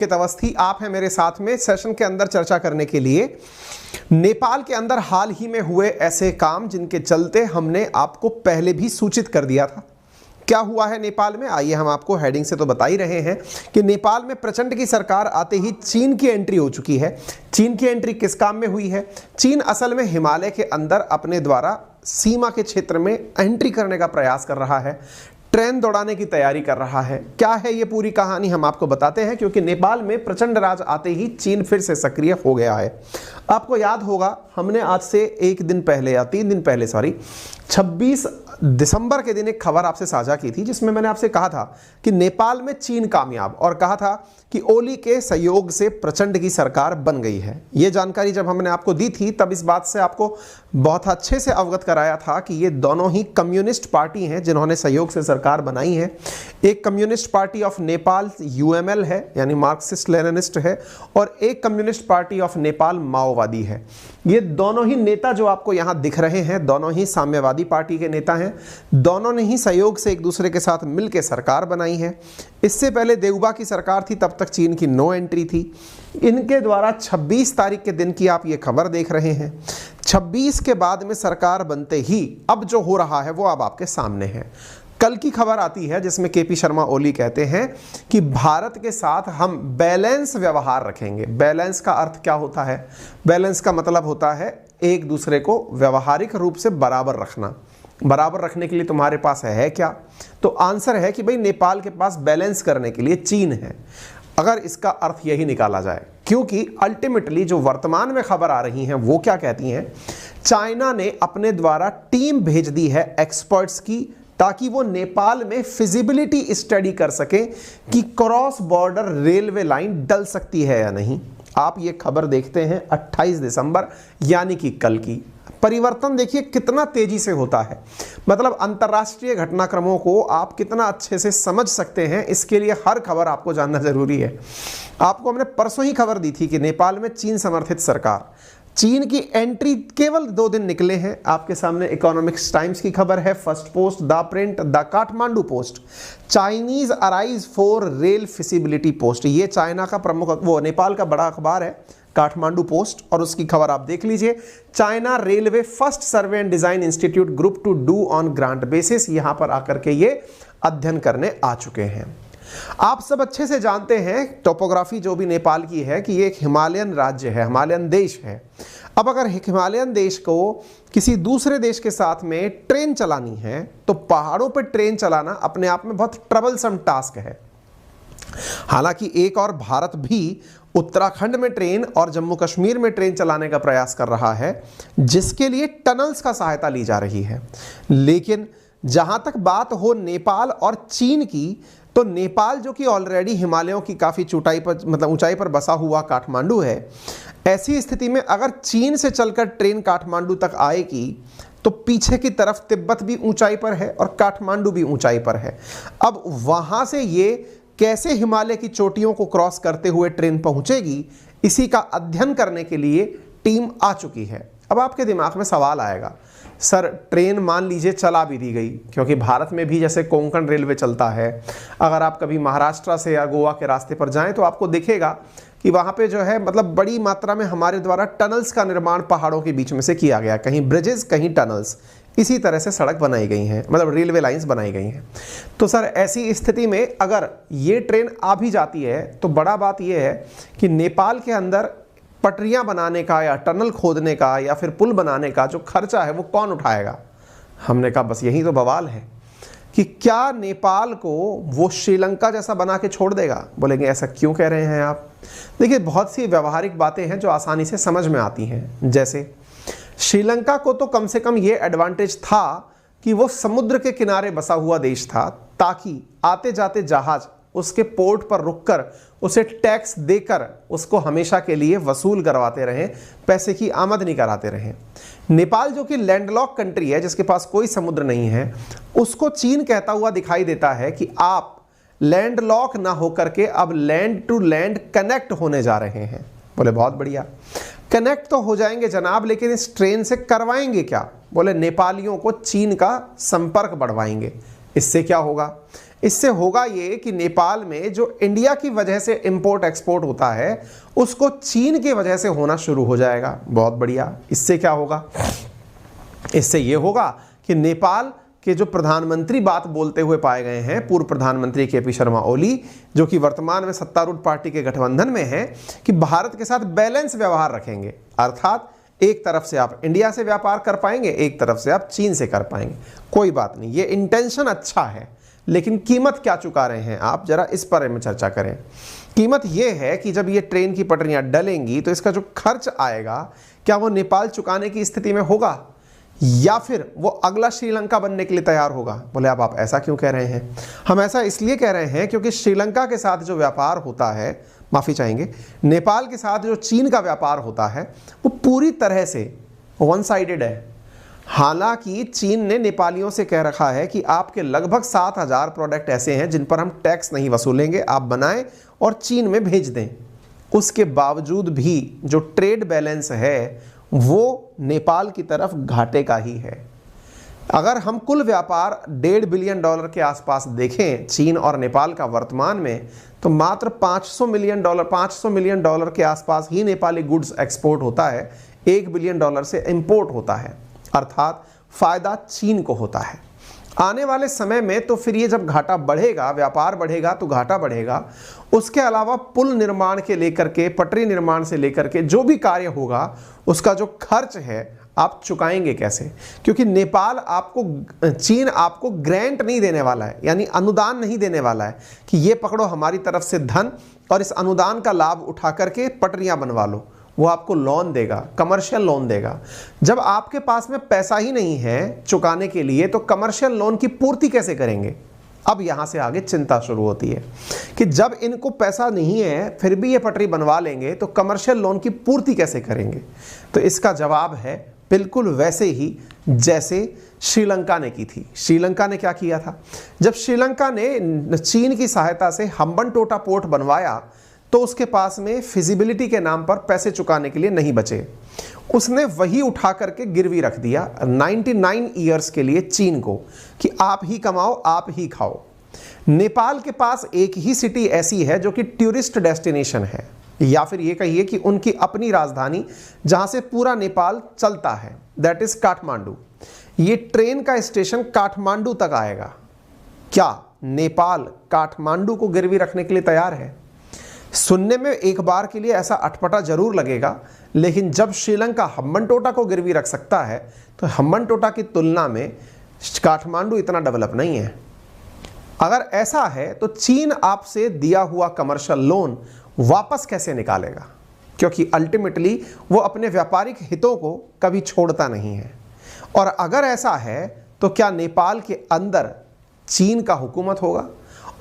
अंकित अवस्थी, आप हैं मेरे साथ में सेशन के अंदर चर्चा करने के लिए। नेपाल के अंदर हाल ही में हुए ऐसे काम जिनके चलते हमने आपको पहले भी सूचित कर दिया था। क्या हुआ है नेपाल में, आइए हम आपको हेडिंग से तो बता ही रहे हैं कि नेपाल में प्रचंड की सरकार आते ही चीन की एंट्री हो चुकी है। चीन की एंट्री किस काम में हुई है? चीन असल में हिमालय के अंदर अपने द्वारा सीमा के क्षेत्र में एंट्री करने का प्रयास कर रहा है, ट्रेन दौड़ाने की तैयारी कर रहा है। क्या है ये पूरी कहानी, हम आपको बताते हैं, क्योंकि नेपाल में प्रचंड राज आते ही चीन फिर से सक्रिय हो गया है। आपको याद होगा हमने आज से 1 दिन पहले या 3 दिन पहले 26 दिसंबर के दिन एक खबर आपसे साझा की थी, जिसमें मैंने आपसे कहा था कि नेपाल में चीन कामयाब, और कहा था कि ओली के सहयोग से प्रचंड की सरकार बन गई है। ये जानकारी जब हमने आपको दी थी तब इस बात से आपको बहुत अच्छे से अवगत कराया था कि ये दोनों ही कम्युनिस्ट पार्टी हैं जिन्होंने सहयोग से सरकार बनाई है। एक communist party of Nepal UML है, यानी मार्क्सिस्ट लेनिनिस्ट है, और एक कम्युनिस्ट पार्टी ऑफ नेपाल माओवादी है। ये दोनों ही नेता जो आपको यहाँ दिख रहे हैं, दोनों ही साम्यवादी पार्टी के नेता हैं। दोनों ने ही सहयोग से एक दूसरे के साथ मिलकर सरकार बनाई है। इससे पहले देउबा की सरकार थी, तब तक चीन की नो एंट्री थी। इनके द्वारा 26 तारीख के दिन की आप ये खबर देख रहे हैं। 26 के बाद में सरकार बनते ही अब जो हो रहा है वो अब आपके सामने है। कल की खबर आती है जिसमें केपी शर्मा ओली कहते हैं कि भारत के साथ हम बैलेंस व्यवहार रखेंगे। बैलेंस का अर्थ क्या होता है? बैलेंस का मतलब होता है एक दूसरे को व्यवहारिक रूप से बराबर रखना। बराबर रखने के लिए तुम्हारे पास है क्या? तो आंसर है कि भाई नेपाल के पास बैलेंस करने के लिए चीन है, अगर इसका अर्थ यही निकाला जाए। क्योंकि अल्टीमेटली जो वर्तमान में खबर आ रही हैं वो क्या कहती हैं, चाइना ने अपने द्वारा टीम भेज दी है एक्सपर्ट्स की, ताकि वो नेपाल में फिजिबिलिटी स्टडी कर सके कि क्रॉस बॉर्डर रेलवे लाइन डल सकती है या नहीं। आप ये खबर देखते हैं 28 दिसंबर यानी कि कल की। परिवर्तन देखिए कितना तेजी से होता है, मतलब अंतर्राष्ट्रीय घटनाक्रमों को आप कितना अच्छे से समझ सकते हैं, इसके लिए हर खबर आपको जानना जरूरी है। आपको हमने परसों ही खबर दी थी कि नेपाल में चीन समर्थित सरकार, चीन की एंट्री केवल 2 दिन निकले हैं। आपके सामने इकोनॉमिक्स टाइम्स की खबर है, first post, the print, the Kathmandu post, Chinese arise for rail feasibility post. ये चाइना का प्रमुख, वो नेपाल का बड़ा अखबार है काठमांडू पोस्ट, और उसकी खबर आप देख लीजिए। China railway first survey and design institute group to do on grant basis, यहां पर आकर के ये अध्ययन करने आ चुके हैं। आप सब अच्छे से जानते हैं टोपोग्राफी जो भी नेपाल की है कि ये एक हिमालयन राज्य है, हिमालयन देश है। अब अगर हिमालयन देश को किसी दूसरे देश के साथ में ट्रेन चलानी है तो पहाड़ों पर ट्रेन चलाना अपने आप में बहुत ट्रबलसम टास्क है। हालांकि एक और भारत भी उत्तराखंड में ट्रेन और जम्मू कश्मीर में ट्रेन चलाने का प्रयास कर रहा है, जिसके लिए टनल्स का सहायता ली जा रही है। लेकिन जहां तक बात हो नेपाल और चीन की, तो नेपाल जो कि ऑलरेडी हिमालयों की काफ़ी ऊंचाई पर बसा हुआ काठमांडू है, ऐसी स्थिति में अगर चीन से चलकर ट्रेन काठमांडू तक आएगी तो पीछे की तरफ तिब्बत भी ऊंचाई पर है और काठमांडू भी ऊंचाई पर है। अब वहां से ये कैसे हिमालय की चोटियों को क्रॉस करते हुए ट्रेन पहुंचेगी, इसी का अध्ययन करने के लिए टीम आ चुकी है। अब आपके दिमाग में सवाल आएगा, सर ट्रेन मान लीजिए चला भी दी गई, क्योंकि भारत में भी जैसे कोंकण रेलवे चलता है, अगर आप कभी महाराष्ट्र से या गोवा के रास्ते पर जाएं तो आपको दिखेगा कि वहाँ पे जो है मतलब बड़ी मात्रा में हमारे द्वारा टनल्स का निर्माण पहाड़ों के बीच में से किया गया, कहीं ब्रिजेस कहीं टनल्स, इसी तरह से सड़क बनाई गई हैं, मतलब रेलवे लाइंस बनाई गई हैं। तो सर ऐसी स्थिति में अगर ये ट्रेन आ भी जाती है तो बड़ा बात यह है कि नेपाल के अंदर पटरियां बनाने का या टनल खोदने का या फिर पुल बनाने का जो खर्चा है वो कौन उठाएगा? हमने कहा बस यही तो बवाल है कि क्या नेपाल को वो श्रीलंका जैसा बना के छोड़ देगा? बोलेंगे ऐसा क्यों कह रहे हैं आप? देखिए बहुत सी व्यवहारिक बातें हैं जो आसानी से समझ में आती हैं। जैसे श्रीलंका को तो कम से कम ये एडवांटेज था कि वो समुद्र के किनारे बसा हुआ देश था, ताकि आते जाते जहाज उसके पोर्ट पर रुककर उसे टैक्स देकर उसको हमेशा के लिए वसूल करवाते रहें, पैसे की आमदनी कराते रहें। नेपाल जो कि लैंडलॉक कंट्री है, जिसके पास कोई समुद्र नहीं है, उसको चीन कहता हुआ दिखाई देता है कि आप लैंडलॉक ना होकर के अब लैंड टू लैंड कनेक्ट होने जा रहे हैं। बोले बहुत बढ़िया, कनेक्ट तो हो जाएंगे जनाब, लेकिन इस ट्रेन से करवाएंगे क्या? बोले नेपालियों को चीन का संपर्क बढ़वाएंगे। इससे क्या होगा? इससे होगा ये कि नेपाल में जो इंडिया की वजह से इंपोर्ट एक्सपोर्ट होता है उसको चीन की वजह से होना शुरू हो जाएगा। बहुत बढ़िया। इससे क्या होगा? इससे ये होगा कि नेपाल के जो प्रधानमंत्री बात बोलते हुए पाए गए हैं, पूर्व प्रधानमंत्री केपी शर्मा ओली, जो कि वर्तमान में सत्तारूढ़ पार्टी के गठबंधन में हैं, कि भारत के साथ बैलेंस व्यवहार रखेंगे। अर्थात एक तरफ से आप इंडिया से व्यापार कर पाएंगे, एक तरफ से आप चीन से कर पाएंगे। कोई बात नहीं, ये इंटेंशन अच्छा है, लेकिन कीमत क्या चुका रहे हैं आप, जरा इस पर में चर्चा करें। कीमत ये है कि जब ये ट्रेन की पटरियां डलेंगी तो इसका जो खर्च आएगा, क्या वो नेपाल चुकाने की स्थिति में होगा या फिर वो अगला श्रीलंका बनने के लिए तैयार होगा? बोले आप ऐसा क्यों कह रहे हैं? हम ऐसा इसलिए कह रहे हैं क्योंकि श्रीलंका के साथ जो व्यापार होता है, माफ़ी चाहेंगे, नेपाल के साथ जो चीन का व्यापार होता है वो पूरी तरह से वन साइडेड है। हालांकि चीन ने नेपालियों से कह रखा है कि आपके लगभग 7,000 प्रोडक्ट ऐसे हैं जिन पर हम टैक्स नहीं वसूलेंगे, आप बनाएं और चीन में भेज दें। उसके बावजूद भी जो ट्रेड बैलेंस है वो नेपाल की तरफ घाटे का ही है। अगर हम कुल व्यापार $1.5 बिलियन के आसपास देखें चीन और नेपाल का वर्तमान में, तो मात्र $500 मिलियन के आसपास ही नेपाली गुड्स एक्सपोर्ट होता है, $1 बिलियन से इंपोर्ट होता है। अर्थात फायदा चीन को होता है। आने वाले समय में तो फिर ये जब घाटा बढ़ेगा, व्यापार बढ़ेगा तो घाटा बढ़ेगा। उसके अलावा पुल निर्माण के लेकर के, पटरी निर्माण से लेकर के जो भी कार्य होगा उसका जो खर्च है आप चुकाएंगे कैसे? क्योंकि नेपाल आपको, चीन आपको ग्रांट नहीं देने वाला है, यानी अनुदान नहीं देने वाला है कि ये पकड़ो हमारी तरफ से धन और इस अनुदान का लाभ उठा करके पटरियां बनवा लो। वो आपको लोन देगा, कमर्शियल लोन देगा। जब आपके पास में पैसा ही नहीं है चुकाने के लिए तो कमर्शियल लोन की पूर्ति कैसे करेंगे? अब यहां से आगे चिंता शुरू होती है कि जब इनको पैसा नहीं है फिर भी ये पटरी बनवा लेंगे तो कमर्शियल लोन की पूर्ति कैसे करेंगे? तो इसका जवाब है बिल्कुल वैसे ही जैसे श्रीलंका ने की थी। श्रीलंका ने क्या किया था? जब श्रीलंका ने चीन की सहायता से हम्बनटोटा पोर्ट बनवाया तो उसके पास में फिजिबिलिटी के नाम पर पैसे चुकाने के लिए नहीं बचे। उसने वही उठा करके गिरवी रख दिया 99 ईयर्स के लिए चीन को कि आप ही कमाओ, आप ही खाओ। नेपाल के पास एक ही सिटी ऐसी है जो कि टूरिस्ट डेस्टिनेशन है, या फिर ये कहिए कि उनकी अपनी राजधानी जहां से पूरा नेपाल चलता है, दैट इज काठमांडू। ये ट्रेन का स्टेशन काठमांडू तक आएगा। क्या नेपाल काठमांडू को गिरवी रखने के लिए तैयार है? सुनने में एक बार के लिए ऐसा अटपटा जरूर लगेगा, लेकिन जब श्रीलंका हम्बनटोटा को गिरवी रख सकता है तो हम्बनटोटा की तुलना में काठमांडू इतना डेवलप नहीं है। अगर ऐसा है तो चीन आपसे दिया हुआ कमर्शियल लोन वापस कैसे निकालेगा? क्योंकि अल्टीमेटली वो अपने व्यापारिक हितों को कभी छोड़ता नहीं है। और अगर ऐसा है तो क्या नेपाल के अंदर चीन का हुकूमत होगा?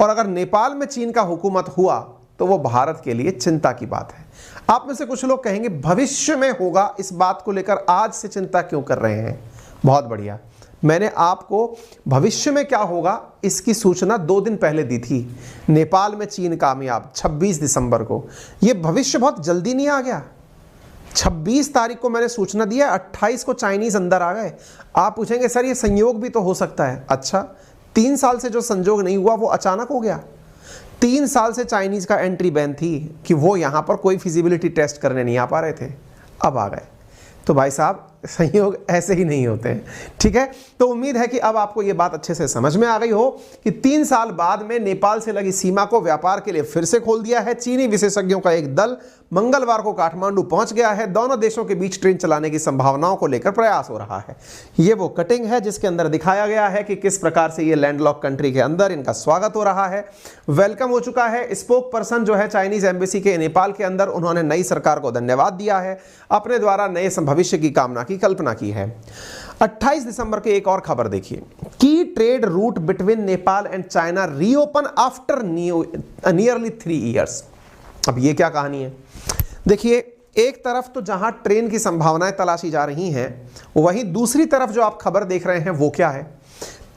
और अगर नेपाल में चीन का हुकूमत हुआ तो वो भारत के लिए चिंता की बात है। आप में से कुछ लोग कहेंगे भविष्य में होगा, इस बात को लेकर आज से चिंता क्यों कर रहे हैं? बहुत बढ़िया, मैंने आपको भविष्य में क्या होगा इसकी सूचना 2 दिन पहले दी थी। नेपाल में चीन कामयाब 26 दिसंबर को। ये भविष्य बहुत जल्दी नहीं आ गया। 26 तारीख को मैंने सूचना दिया, 28 को चाइनीज अंदर आ गए। आप पूछेंगे सर ये संयोग भी तो हो सकता है। अच्छा, 3 साल से जो संयोग नहीं हुआ वो अचानक हो गया। 3 साल से चाइनीज का एंट्री बैन थी कि वो यहां पर कोई फिजिबिलिटी टेस्ट करने नहीं आ पा रहे थे, अब आ गए। तो भाई साहब संयोग ऐसे ही नहीं होते हैं, ठीक है। तो उम्मीद है कि अब आपको ये बात अच्छे से समझ में आ गई हो कि 3 साल बाद में नेपाल से लगी सीमा को व्यापार के लिए फिर से खोल दिया है। चीनी विशेषज्ञों का एक दल मंगलवार को काठमांडू पहुंच गया है। दोनों देशों के बीच ट्रेन चलाने की संभावनाओं को लेकर प्रयास हो रहा है। ये वो कटिंग है जिसके अंदर दिखाया गया है कि किस प्रकार से ये लैंडलॉक कंट्री के अंदर इनका स्वागत हो रहा है, वेलकम हो चुका है। स्पोक पर्सन जो है चाइनीज एम्बेसी के नेपाल के अंदर, उन्होंने नई सरकार को धन्यवाद दिया है, अपने द्वारा नए भविष्य की कामना की कल्पना की है। 28 दिसंबर की एक और खबर देखिए, की trade route between Nepal and China reopen after nearly 3 years. अब ये क्या कहानी है? देखिए, एक तरफ तो जहां ट्रेन की संभावनाएं तलाशी जा रही हैं, वहीं दूसरी तरफ जो आप खबर देख रहे हैं वो क्या है?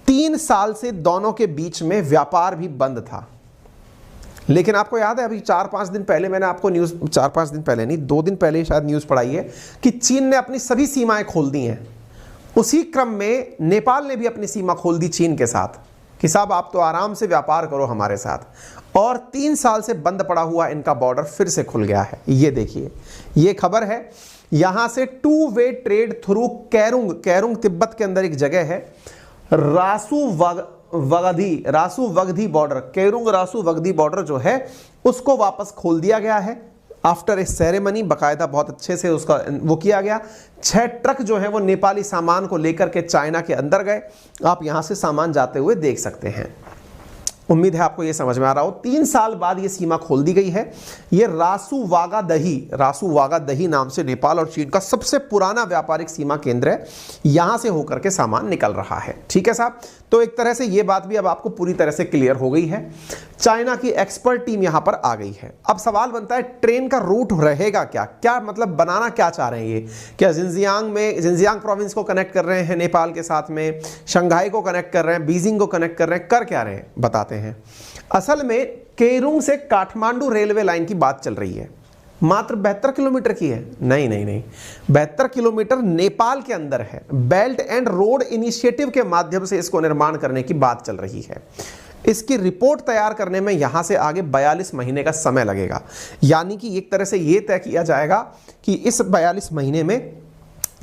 3 साल से दोनों के बीच में व्यापार भी बंद था। लेकिन आपको याद है अभी 4-5 दिन पहले मैंने आपको न्यूज़, 4-5 दिन पहले नहीं, 2 दिन पहले शायद न्यूज़ पढ़ाई है कि चीन ने अपनी सभी सीमाएं खोल दी हैं। उसी क्रम में नेपाल ने भी अपनी सीमा खोल दी चीन के साथ कि साहब आप तो आराम से व्यापार करो हमारे साथ, और 3 साल से बंद पड़ा हुआ इनका बॉर्डर फिर से खुल गया है। ये देखिए, ये खबर है, यहां से 2 वे ट्रेड थ्रू कैरुंग तिब्बत के अंदर एक जगह है, रासू वगधी बॉर्डर, केरुंग रासू वगधी बॉर्डर जो है उसको वापस खोल दिया गया है आफ्टर ए सेरेमनी। बाकायदा बहुत अच्छे से उसका वो किया गया। 6 ट्रक जो है वो नेपाली सामान को लेकर के चाइना के अंदर गए। आप यहां से सामान जाते हुए देख सकते हैं। उम्मीद है आपको ये समझ में आ रहा हो। 3 साल बाद ये सीमा खोल दी गई है। ये रासू वागा दही नाम से नेपाल और चीन का सबसे पुराना व्यापारिक सीमा केंद्र है। यहां से होकर के सामान निकल रहा है। ठीक है साहब, तो एक तरह से ये बात भी अब आपको पूरी तरह से क्लियर हो गई है। चाइना की एक्सपर्ट टीम यहां पर आ गई है। अब सवाल बनता है ट्रेन का रूट रहेगा क्या मतलब बनाना क्या चाह रहे हैं ये? क्या जिनजियांग प्रोविंस को कनेक्ट कर रहे हैं नेपाल के साथ में, शंघाई को कनेक्ट कर रहे हैं, बीजिंग को कनेक्ट कर रहे हैं, कर क्या रहे हैं बताते हैं। असल में केरुंग से काठमांडू रेलवे लाइन की बात चल रही है। मात्र 72 किलोमीटर की है? नहीं, 72 किलोमीटर नेपाल के अंदर है। बेल्ट एंड रोड इनिशिएटिव के माध्यम से इसको निर्माण करने की बात चल रही है। इसकी रिपोर्ट तैयार करने में यहां से आगे 42 महीने का समय लगेगा। यानी कि एक तरह से यह तय किया जाएगा कि इस 42 महीने में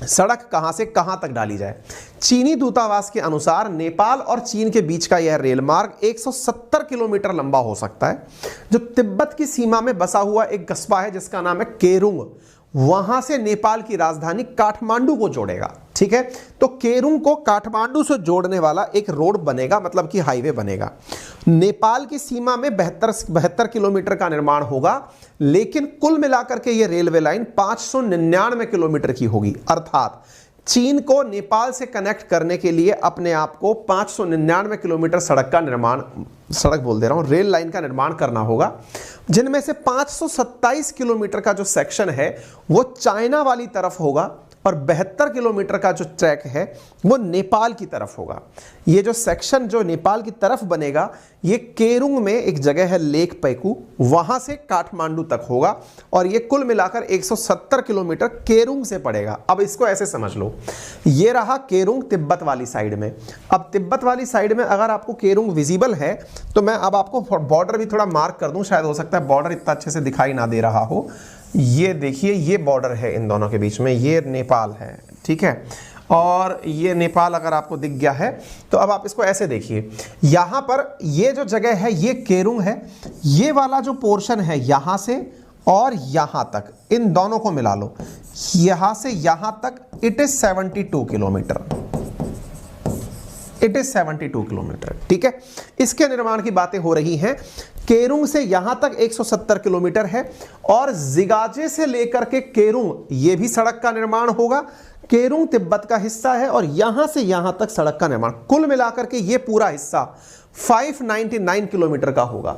सड़क कहां से कहां तक डाली जाए। चीनी दूतावास के अनुसार नेपाल और चीन के बीच का यह रेल मार्ग 170 किलोमीटर लंबा हो सकता है, जो तिब्बत की सीमा में बसा हुआ एक कस्बा है जिसका नाम है केरुंग, वहां से नेपाल की राजधानी काठमांडू को जोड़ेगा। ठीक है, तो केरुंग को काठमांडू से जोड़ने वाला एक रोड बनेगा, मतलब कि हाईवे बनेगा। नेपाल की सीमा में 72 किलोमीटर का निर्माण होगा, लेकिन कुल मिलाकर के ये रेलवे लाइन 599 किलोमीटर की होगी। अर्थात चीन को नेपाल से कनेक्ट करने के लिए अपने आप को 599 किलोमीटर रेल लाइन का निर्माण करना होगा, जिनमें से 527 किलोमीटर का जो सेक्शन है वो चाइना वाली तरफ होगा और 72 किलोमीटर का जो ट्रैक है वो नेपाल की तरफ होगा। ये जो सेक्शन जो नेपाल की तरफ बनेगा, ये केरुंग में एक जगह है लेक पैकू, वहां से काठमांडू तक होगा, और ये कुल मिलाकर 170 किलोमीटर केरुंग से पड़ेगा। अब इसको ऐसे समझ लो, ये रहा केरुंग तिब्बत वाली साइड में। अब तिब्बत वाली साइड में अगर आपको केरुंग विजिबल है तो मैं अब आपको बॉर्डर भी थोड़ा मार्क कर दूं, शायद हो सकता है बॉर्डर इतना अच्छे से दिखाई ना दे रहा हो। ये देखिए, ये बॉर्डर है इन दोनों के बीच में, ये नेपाल है। ठीक है, और ये नेपाल अगर आपको दिख गया है तो अब आप इसको ऐसे देखिए, यहां पर ये जो जगह है ये केरुंग है, ये वाला जो पोर्शन है यहां से और यहां तक, इन दोनों को मिला लो, यहां से यहां तक it is 72 kilometre. It is 72 kilometre. ठीक है, इसके निर्माण की बातें हो रही हैं। केरुंग से यहां तक 170 किलोमीटर है, और जिगाजे से लेकर के केरुंग ये भी सड़क का निर्माण होगा। केरुंग तिब्बत का हिस्सा है और यहां से यहां तक सड़क का निर्माण, कुल मिलाकर के ये पूरा हिस्सा 599 किलोमीटर का होगा।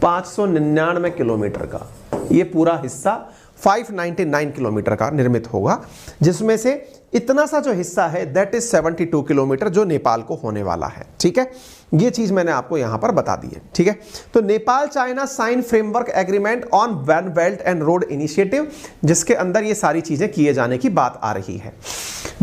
599 किलोमीटर का ये पूरा हिस्सा 599 किलोमीटर का निर्मित होगा, जिसमें से इतना सा जो हिस्सा है दैट इज 72 किलोमीटर जो नेपाल को होने वाला है। ठीक है, ये चीज मैंने आपको यहां पर बता दी है। ठीक है, तो Nepal China sign framework agreement on one belt and road initiative, जिसके अंदर ये सारी चीजें किए जाने की बात आ रही है।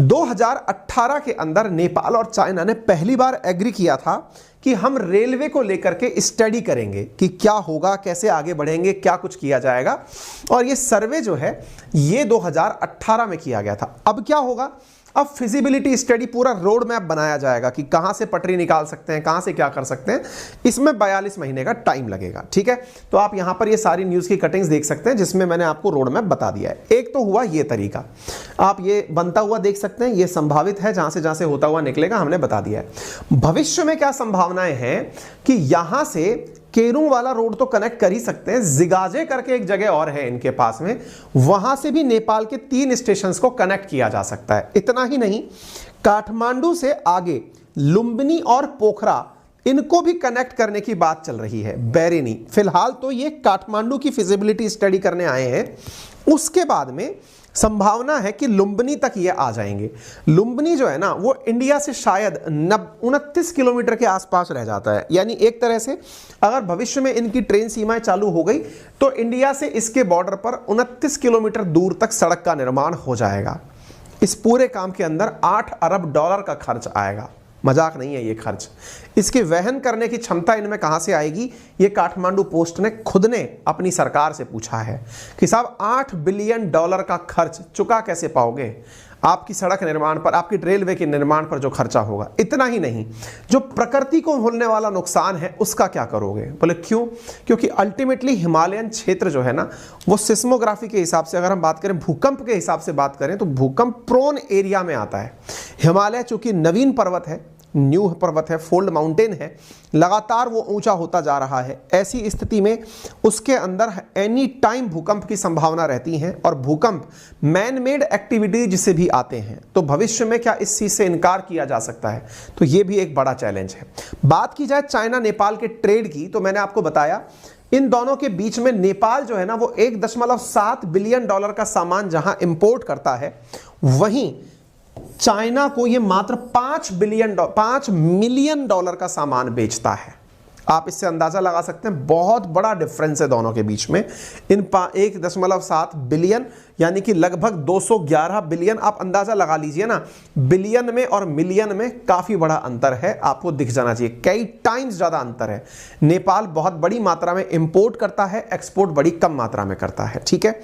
2018 के अंदर नेपाल और चाइना ने पहली बार एग्री किया था कि हम रेलवे को लेकर के स्टडी करेंगे कि क्या होगा, कैसे आगे बढ़ेंगे, क्या कुछ किया जाएगा, और ये सर्वे जो है ये 2018 में किया गया था। अब क्या होगा, अब फिजिबिलिटी स्टडी, पूरा रोड मैप बनाया जाएगा कि कहां से पटरी निकाल सकते हैं, कहां से क्या कर सकते हैं। इसमें 42 महीने का टाइम लगेगा। ठीक है, तो आप यहां पर ये सारी न्यूज की कटिंग्स देख सकते हैं, जिसमें मैंने आपको रोड मैप बता दिया है। एक तो हुआ ये तरीका, आप ये बनता हुआ देख सकते हैं, ये संभावित है, जहां से होता हुआ निकलेगा हमने बता दिया है। भविष्य में क्या संभावनाएं हैं कि यहां से केरुंग वाला रोड तो कनेक्ट कर ही सकते हैं, जिगाजे करके एक जगह और है इनके पास में, वहां से भी नेपाल के 3 स्टेशंस को कनेक्ट किया जा सकता है। इतना ही नहीं, काठमांडू से आगे लुम्बिनी और पोखरा, इनको भी कनेक्ट करने की बात चल रही है। बैरिनी, फिलहाल तो ये काठमांडू की फिजिबिलिटी स्टडी करने आए हैं, उसके बाद में संभावना है कि लुम्बिनी तक ये आ जाएंगे। लुम्बिनी जो है ना, वो इंडिया से शायद 29 किलोमीटर के आसपास रह जाता है। यानी एक तरह से अगर भविष्य में इनकी ट्रेन सीमाएं चालू हो गई तो इंडिया से इसके बॉर्डर पर 29 किलोमीटर दूर तक सड़क का निर्माण हो जाएगा। इस पूरे काम के अंदर $8 अरब का खर्च आएगा। मजाक नहीं है ये खर्च। इसकी वहन करने की क्षमता इनमें कहां से आएगी? ये काठमांडू पोस्ट ने खुद ने अपनी सरकार से पूछा है कि साहब $8 बिलियन का खर्च चुका कैसे पाओगे? आपकी सड़क निर्माण पर, आपकी रेलवे के निर्माण पर जो खर्चा होगा। इतना ही नहीं, जो प्रकृति को होने वाला नुकसान है उसका क्या करोगे? बोले क्यों? क्योंकि अल्टीमेटली हिमालयन क्षेत्र जो है ना, वो सिस्मोग्राफी के हिसाब से अगर हम बात करें, भूकंप के हिसाब से बात करें, तो भूकंप प्रोन एरिया में आता है। हिमालय चूंकि नवीन पर्वत है, न्यू पर्वत है, फोल्ड माउंटेन है, लगातार वो ऊंचा होता जा रहा है। ऐसी स्थिति में उसके अंदर एनी टाइम भूकंप की संभावना रहती है, और भूकंप मैन मेड एक्टिविटीज से भी आते हैं। तो भविष्य में क्या इस चीज से इनकार किया जा सकता है? तो ये भी एक बड़ा चैलेंज है। बात की जाए चाइना नेपाल के ट्रेड की, तो मैंने आपको बताया इन दोनों के बीच में नेपाल जो है ना, वो $1.7 बिलियन का सामान जहां इंपोर्ट करता है, वहीं चाइना को ये मात्र $5 मिलियन का सामान बेचता है। आप इससे अंदाजा लगा सकते हैं, बहुत बड़ा डिफरेंस है दोनों के बीच में। इन 1.7 बिलियन यानी कि लगभग 211 बिलियन, आप अंदाजा लगा लीजिए ना, बिलियन में और मिलियन में काफी बड़ा अंतर है। आपको दिख जाना चाहिए, कई टाइम्स ज्यादा अंतर है। नेपाल बहुत बड़ी मात्रा में इंपोर्ट करता है, एक्सपोर्ट बड़ी कम मात्रा में करता है। ठीक है,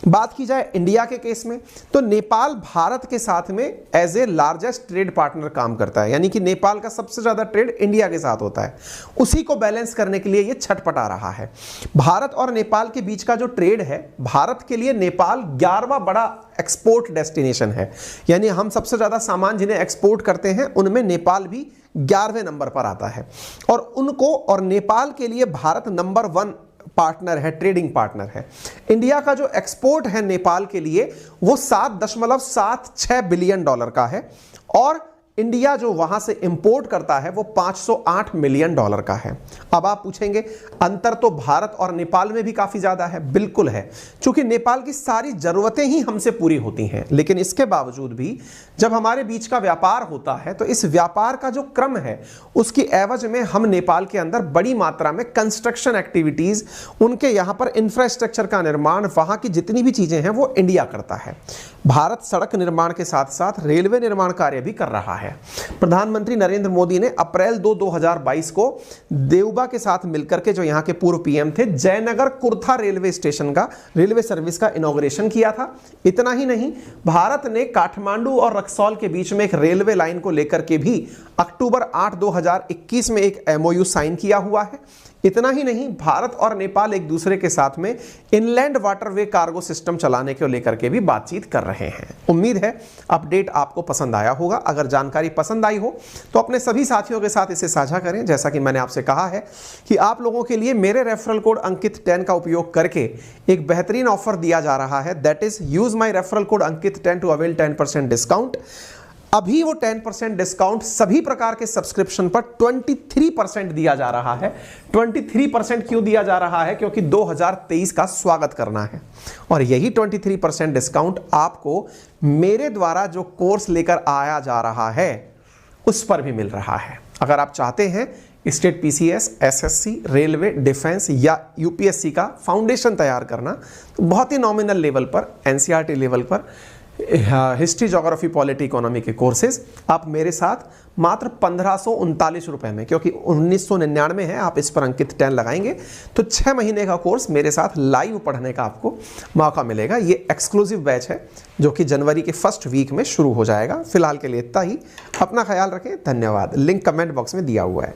बात की जाए इंडिया के केस में, तो नेपाल भारत के साथ में as a largest trade partner काम करता है, यानी कि नेपाल का सबसे ज्यादा ट्रेड इंडिया के साथ होता है। उसी को बैलेंस करने के लिए ये छटपटा रहा है। भारत और नेपाल के बीच का जो ट्रेड है, भारत के लिए नेपाल 11वां बड़ा एक्सपोर्ट डेस्टिनेशन है, यानी हम सबसे ज्यादा सामान जिन्हें एक्सपोर्ट करते हैं उनमें नेपाल भी 11वें नंबर पर आता है। और उनको और नेपाल के लिए भारत नंबर 1 पार्टनर है, ट्रेडिंग पार्टनर है। इंडिया का जो एक्सपोर्ट है नेपाल के लिए वो $7.76 बिलियन का है, और इंडिया जो वहां से इंपोर्ट करता है वो $508 मिलियन का है। अब आप पूछेंगे अंतर तो भारत और नेपाल में भी काफी ज्यादा है। बिल्कुल है, क्योंकि नेपाल की सारी जरूरतें ही हमसे पूरी होती हैं, लेकिन इसके बावजूद भी जब हमारे बीच का व्यापार होता है तो इस व्यापार का जो क्रम है उसकी एवज में हम नेपाल के अंदर बड़ी मात्रा में कंस्ट्रक्शन एक्टिविटीज, उनके यहां पर इंफ्रास्ट्रक्चर का निर्माण, वहां की जितनी भी चीजें हैं वो इंडिया करता है। भारत सड़क निर्माण के साथ साथ रेलवे निर्माण कार्य भी कर रहा है। प्रधानमंत्री नरेंद्र मोदी ने अप्रैल 2, 2022 को देवबा के साथ मिलकर के, जो यहां के पूर्व पीएम थे, जयनगर कुर्था रेलवे स्टेशन का, रेलवे सर्विस का इनॉग्रेशन किया था। इतना ही नहीं, भारत ने काठमांडू और रक्सौल के बीच में एक रेलवे लाइन को लेकर के भी अक्टूबर 8, 2021 में एक MOU साइन किया हुआ है। इतना ही नहीं, भारत और नेपाल एक दूसरे के साथ में इनलैंड वाटरवे कार्गो सिस्टम चलाने को लेकर के भी बातचीत कर रहे हैं। उम्मीद है अपडेट आपको पसंद आया होगा। अगर जानकारी पसंद आई हो तो अपने सभी साथियों के साथ इसे साझा करें। जैसा कि मैंने आपसे कहा है कि आप लोगों के लिए मेरे रेफरल कोड अंकित 10 का उपयोग करके एक बेहतरीन ऑफर दिया जा रहा है, that is use my referral code Ankit 10 to avail 10% discount. अभी वो 10% डिस्काउंट सभी प्रकार के सब्सक्रिप्शन पर 23% दिया जा रहा है। 23% क्यों दिया जा रहा है? क्योंकि 2023 का स्वागत करना है, और यही 23% डिस्काउंट आपको मेरे द्वारा जो कोर्स लेकर आया जा रहा है उस पर भी मिल रहा है। अगर आप चाहते हैं state PCS, SSC, railway, defence या UPSC का फाउंडेशन तैयार करना, तो बहुत ही नॉमिनल लेवल पर, NCERT लेवल पर हिस्ट्री, ज्योग्राफी, पॉलिटी, इकोनॉमी के कोर्सेज आप मेरे साथ मात्र 1539 रुपए में, क्योंकि 1999 है, आप इस पर अंकित 10 लगाएंगे तो 6 महीने का कोर्स मेरे साथ लाइव पढ़ने का आपको मौका मिलेगा। ये एक्सक्लूसिव बैच है जो कि जनवरी के फर्स्ट वीक में शुरू हो जाएगा। फिलहाल के लिए इतना ही। अपना ख्याल रखें। धन्यवाद। लिंक कमेंट बॉक्स में दिया हुआ है।